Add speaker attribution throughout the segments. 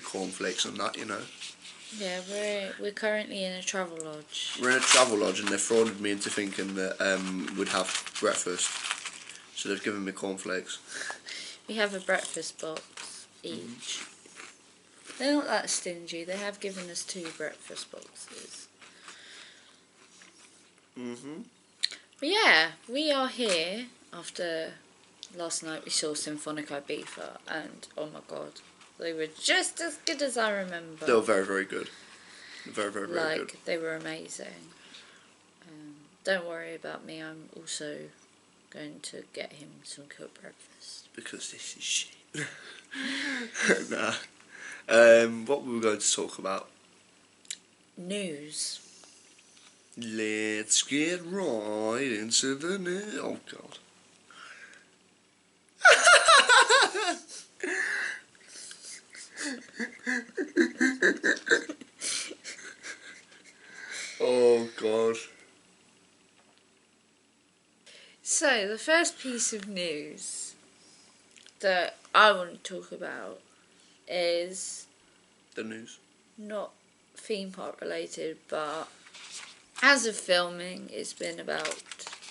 Speaker 1: cornflakes and that, you know.
Speaker 2: Yeah, we're currently in a travel lodge.
Speaker 1: We're in a travel lodge and they've frauded me into thinking that we'd have breakfast. So they've given me cornflakes.
Speaker 2: We have a breakfast box each. They're not that stingy. They have given us 2 breakfast boxes. But yeah, we are here after last night we saw Sinfonico Ibiza and oh my god, they were just as good as I remember.
Speaker 1: They were very, very good. Very, very, very good.
Speaker 2: Like, they were amazing. Don't worry about me, I'm also going to get him some cooked breakfast.
Speaker 1: Because this is shit. Nah. What were we going to talk about?
Speaker 2: News.
Speaker 1: Let's get right into the news. Oh god. Oh god.
Speaker 2: So, the first piece of news that I want to talk about is
Speaker 1: The news.
Speaker 2: not theme park related, but as of filming, it's been about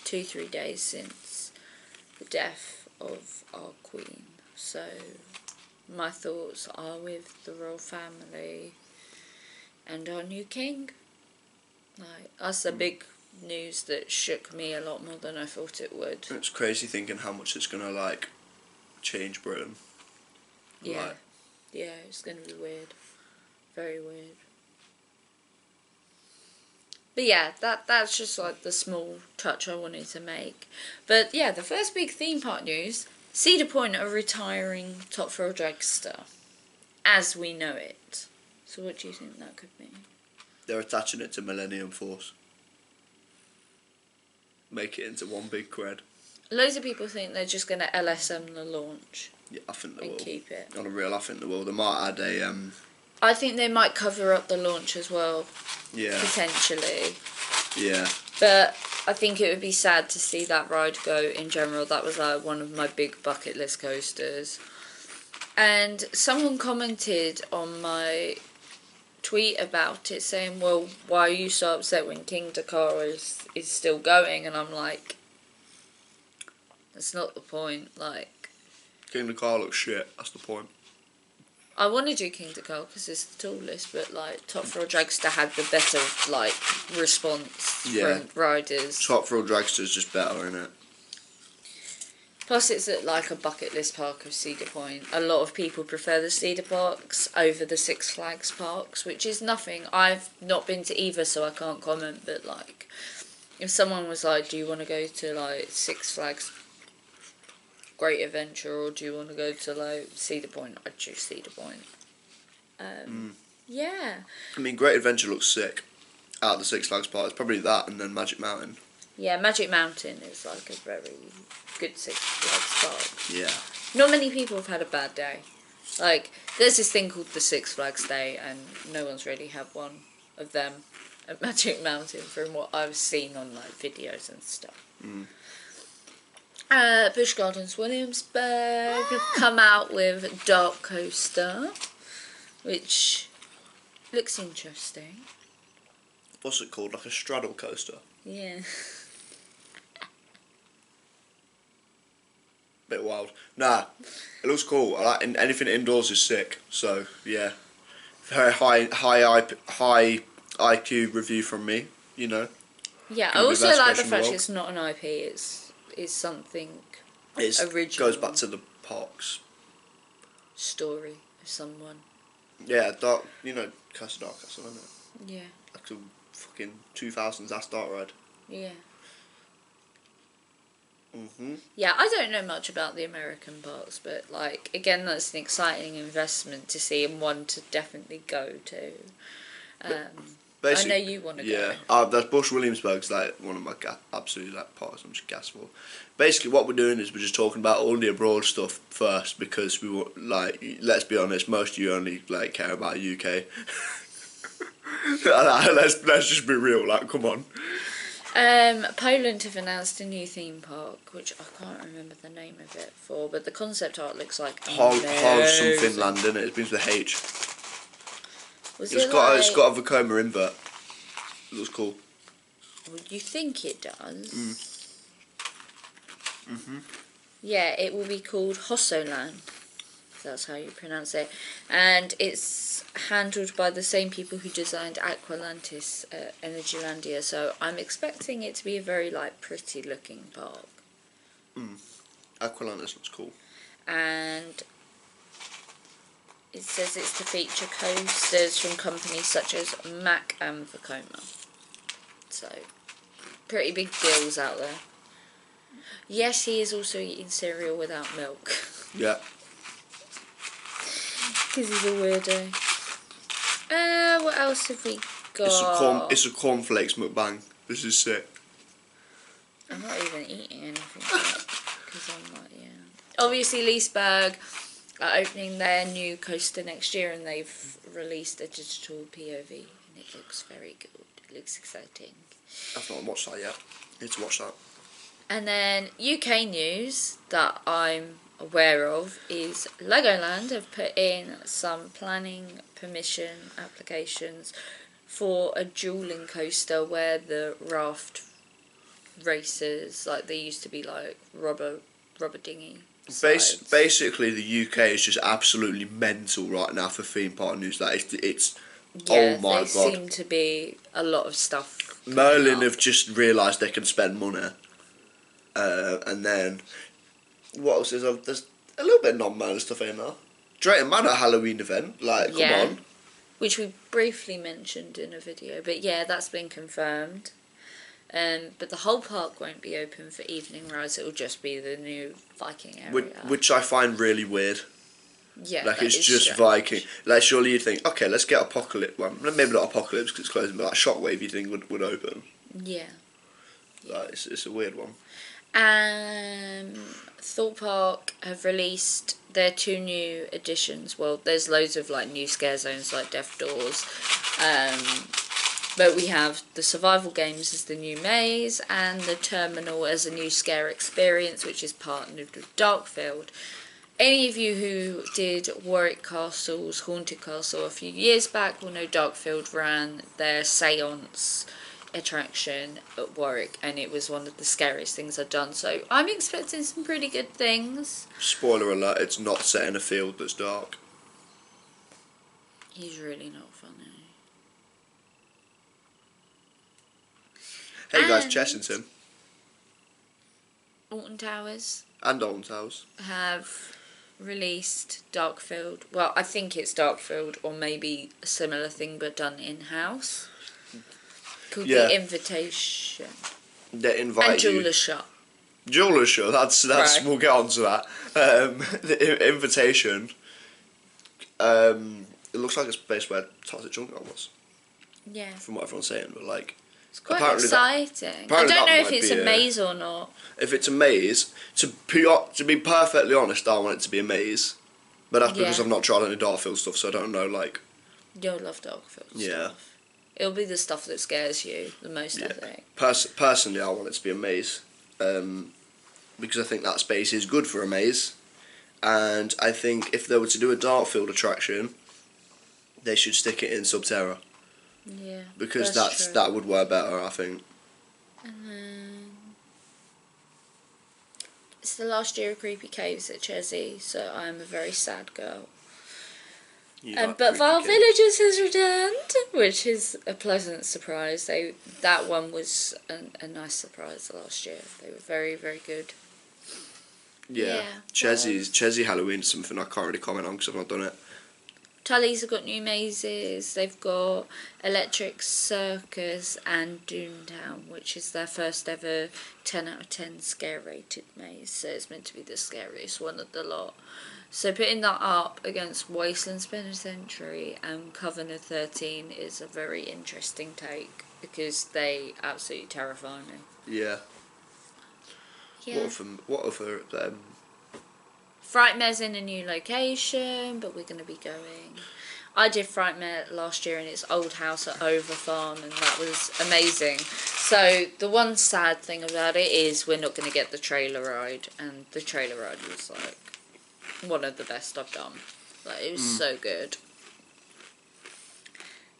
Speaker 2: 2-3 days since the death of our Queen. So, my thoughts are with the royal family and our new king. Like, that's a big news that shook me a lot more than I thought it would.
Speaker 1: It's crazy thinking how much it's gonna like change Britain.
Speaker 2: Yeah.
Speaker 1: Like,
Speaker 2: Yeah, it's gonna be weird. Very weird. But yeah, that's just like the small touch I wanted to make. But yeah, the first big theme park news, Cedar Point are retiring Top Thrill Dragster as we know it. So what do you think that could mean?
Speaker 1: they're attaching it to Millennium Force. Make it into one big cred.
Speaker 2: Loads of people think they're just going to LSM the launch.
Speaker 1: Yeah, I think they
Speaker 2: and
Speaker 1: will.
Speaker 2: Keep it.
Speaker 1: On a real, I think they will. They might add a
Speaker 2: I think they might cover up the launch as well.
Speaker 1: Yeah.
Speaker 2: Potentially.
Speaker 1: Yeah.
Speaker 2: But I think it would be sad to see that ride go in general. That was like one of my big bucket list coasters. And someone commented on my tweet about it saying, well, why are you so upset when King Dakar is still going? And I'm like, that's not the point. Like,
Speaker 1: King Dakar looks shit. That's the point.
Speaker 2: I want to do King Dakar because it's the tallest, but like Top Thrill Dragster had the better like response from riders.
Speaker 1: Top Thrill Dragster is just better, isn't it?
Speaker 2: Plus, it's at like a bucket list park of Cedar Point. A lot of people prefer the Cedar Parks over the Six Flags parks, which is nothing. I've not been to either, so I can't comment. But like, if someone was like, "Do you want to go to like Six Flags Great Adventure, or do you want to go to like Cedar Point?" I'd choose Cedar Point. Yeah.
Speaker 1: I mean, Great Adventure looks sick. Out of the Six Flags park, it's probably that and then Magic Mountain.
Speaker 2: Yeah, Magic Mountain is like a very good Six Flags park.
Speaker 1: Yeah.
Speaker 2: Not many people have had a bad day. Like, there's this thing called the Six Flags Day, and no one's really had one of them at Magic Mountain from what I've seen on like videos and stuff. Busch Gardens Williamsburg have come out with Dark Coaster, which looks interesting.
Speaker 1: What's it called? Like a straddle coaster?
Speaker 2: Yeah.
Speaker 1: Bit wild. Nah, it looks cool. I like anything indoors is sick. So yeah, very high IQ review from me. You know.
Speaker 2: Yeah, I
Speaker 1: Gonna be
Speaker 2: also
Speaker 1: best
Speaker 2: like the
Speaker 1: question
Speaker 2: fact
Speaker 1: world.
Speaker 2: it's not an IP. It's something
Speaker 1: It
Speaker 2: original.
Speaker 1: goes back to the parks.
Speaker 2: Story of someone.
Speaker 1: Yeah, dark. You know, Castle Dark Castle, isn't it?
Speaker 2: Yeah.
Speaker 1: Like a fucking 2000s ass dark ride.
Speaker 2: Yeah.
Speaker 1: Yeah,
Speaker 2: I don't know much about the American parks, but like again, that's an exciting investment to see and one to definitely go to. I know you want to go.
Speaker 1: Yeah, that's Busch Williamsburg's like one of my absolute like parks I'm just gassed for. Basically, what we're doing is we're just talking about all the abroad stuff first because we want, like, let's be honest, most of you only like care about UK. let's just be real. Like, come on.
Speaker 2: Poland have announced a new theme park, which I can't remember the name of it for, but the concept art looks like
Speaker 1: Hog something land, innit? It begins with H.
Speaker 2: Was
Speaker 1: It's
Speaker 2: it
Speaker 1: got
Speaker 2: like...
Speaker 1: it's got a Vekoma invert. It looks cool.
Speaker 2: Well, you think it does?
Speaker 1: Mhm.
Speaker 2: Yeah, it will be called Hossoland. If that's how you pronounce it. And it's handled by the same people who designed Aqualantis at Energylandia. So I'm expecting it to be a very like pretty looking park.
Speaker 1: Aqualantis looks cool.
Speaker 2: And it says it's to feature coasters from companies such as Mack and Vekoma. So, pretty big deals out there. Yes, he is also eating cereal without milk.
Speaker 1: Yeah.
Speaker 2: Because he's a weirdo. What else have we got?
Speaker 1: It's a cornflakes mukbang. This is sick.
Speaker 2: I'm not even eating anything because I'm not, yeah. Obviously, Leesburg are opening their new coaster next year and they've released a digital POV and it looks very good. It looks exciting.
Speaker 1: I've not watched that yet. Need to watch that.
Speaker 2: And then UK news that I'm aware of is Legoland have put in some planning permission applications for a dueling coaster where the raft races, like they used to be like rubber dinghy slides.
Speaker 1: Basically, the UK is just absolutely mental right now for theme park news. That it's
Speaker 2: Yeah,
Speaker 1: oh my
Speaker 2: there
Speaker 1: god.
Speaker 2: seem to be a lot of stuff.
Speaker 1: Merlin have just realised they can spend money. And then, what else is there? There's a little bit of non-Merlin stuff in there. Drayton Manor Halloween event, like, come on.
Speaker 2: Which we briefly mentioned in a video, but yeah, that's been confirmed. But the whole park won't be open for evening rides, it'll just be the new Viking area.
Speaker 1: Which I find really weird.
Speaker 2: Yeah,
Speaker 1: like, it's just
Speaker 2: strange.
Speaker 1: Viking. Like, surely you'd think, okay, let's get Apocalypse. Well, maybe not Apocalypse because it's closing, but like Shockwave you think would open.
Speaker 2: Yeah.
Speaker 1: Like, it's a weird one.
Speaker 2: Thorpe Park have released their 2 new additions. Well, there's loads of like new scare zones like Death Doors. But we have the survival games as the new maze and the terminal as a new scare experience, which is partnered with Darkfield. Any of you who did Warwick Castle's Haunted Castle a few years back will know Darkfield ran their seance attraction at Warwick and it was one of the scariest things I've done, so I'm expecting some pretty good things.
Speaker 1: Spoiler alert, it's not set in a field that's dark.
Speaker 2: He's really not funny.
Speaker 1: Hey guys, Chessington.
Speaker 2: Alton Towers
Speaker 1: And Alton Towers
Speaker 2: have released Darkfield. Well, I think it's Darkfield or maybe a similar thing but done in-house. Called The Invitation.
Speaker 1: They invite
Speaker 2: and Jeweler's Shop.
Speaker 1: Jeweler's Shop, that's
Speaker 2: right.
Speaker 1: We'll get on to that. The Invitation, it looks like it's based where Toxic Jungle was.
Speaker 2: Yeah.
Speaker 1: From what everyone's saying, but like...
Speaker 2: It's quite exciting. I don't know if it's a maze or not.
Speaker 1: If it's a maze, to be perfectly honest, I want it to be a maze. But that's because I've not tried any Darkfield stuff, so I don't know, like...
Speaker 2: You'll love Darkfield stuff. It'll be the stuff that scares you the most, I think.
Speaker 1: Personally, I want it to be a maze. Because I think that space is good for a maze. And I think if they were to do a Darkfield attraction, they should stick it in Subterra.
Speaker 2: Yeah.
Speaker 1: Because that would work better, I think.
Speaker 2: And then it's the last year of Creepy Caves at Chesney, so I'm a very sad girl. But Vile Villagers has returned, which is a pleasant surprise. That one was a nice surprise last year. They were very, very good.
Speaker 1: Yeah. Chesney Halloween is something I can't really comment on because I've not done it.
Speaker 2: Tulleys have got new mazes. They've got Electric Circus and Doomtown, which is their first ever 10 out of 10 scare rated maze. So it's meant to be the scariest one of the lot. So putting that up against Wastelands Penitentiary and Coven of 13 is a very interesting take because they absolutely terrify me.
Speaker 1: Yeah. What other
Speaker 2: Frightmare's in a new location, but we're going to be going. I did Frightmare last year in its old house at Over Farm, and that was amazing. So the one sad thing about it is we're not going to get the trailer ride, and the trailer ride was like one of the best I've done. Like, it was so good.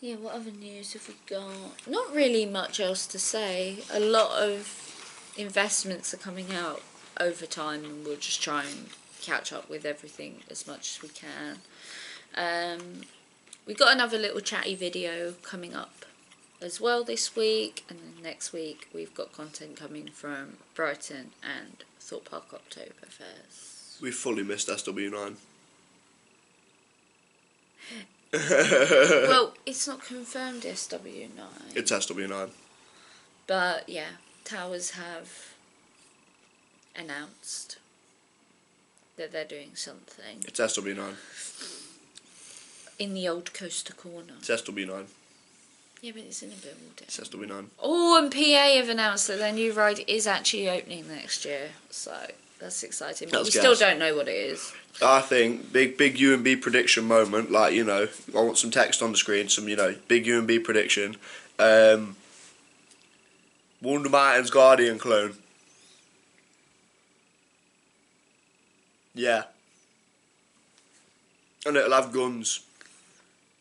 Speaker 2: Yeah, what other news have we got? Not really much else to say. A lot of investments are coming out over time, and we'll just try and catch up with everything as much as we can. We got another little chatty video coming up as well this week, and then next week we've got content coming from Brighton and Thorpe Park Oktoberfest.
Speaker 1: We fully missed SW9.
Speaker 2: Well, it's not confirmed SW9.
Speaker 1: It's SW9.
Speaker 2: But yeah, Towers have announced that they're doing something
Speaker 1: It's SW9.
Speaker 2: in the old coaster corner.
Speaker 1: It's SW9.
Speaker 2: Yeah, but it's in a building.
Speaker 1: It's SW9.
Speaker 2: Oh, and PA have announced that their new ride is actually opening next year, so that's exciting. But we still don't know what it is.
Speaker 1: I think big U&B prediction moment. Like, you know, I want some text on the screen. Some, you know, big U&B prediction. Wonder Mountain's Guardian clone. Yeah. And it'll have guns.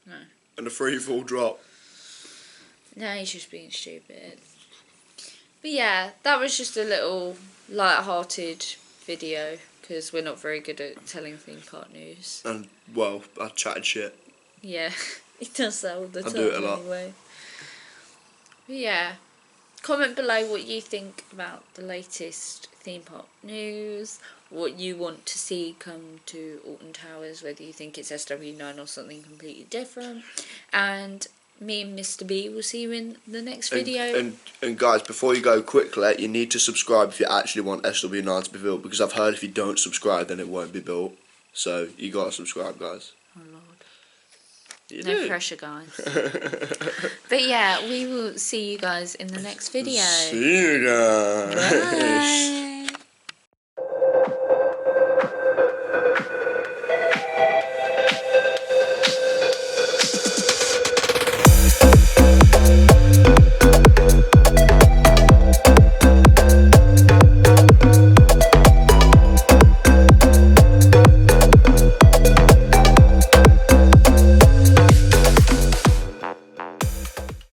Speaker 2: No.
Speaker 1: And a free fall drop.
Speaker 2: No, he's just being stupid. But yeah, that was just a little light-hearted video, because we're not very good at telling theme park news.
Speaker 1: And, well, I chatted shit.
Speaker 2: Yeah, he does that all the time
Speaker 1: do it a lot.
Speaker 2: anyway. But yeah, comment below what you think about the latest theme park news, what you want to see come to Alton Towers, whether you think it's SW9 or something completely different. And me and Mr. B will see you in the next video.
Speaker 1: And guys, before you go quickly, you need to subscribe if you actually want SW9 to be built, because I've heard if you don't subscribe then it won't be built. So you gotta subscribe, guys.
Speaker 2: Oh Lord.
Speaker 1: You
Speaker 2: No
Speaker 1: do.
Speaker 2: pressure, guys. But yeah, we will see you guys in the next video.
Speaker 1: See you guys.
Speaker 2: Bye.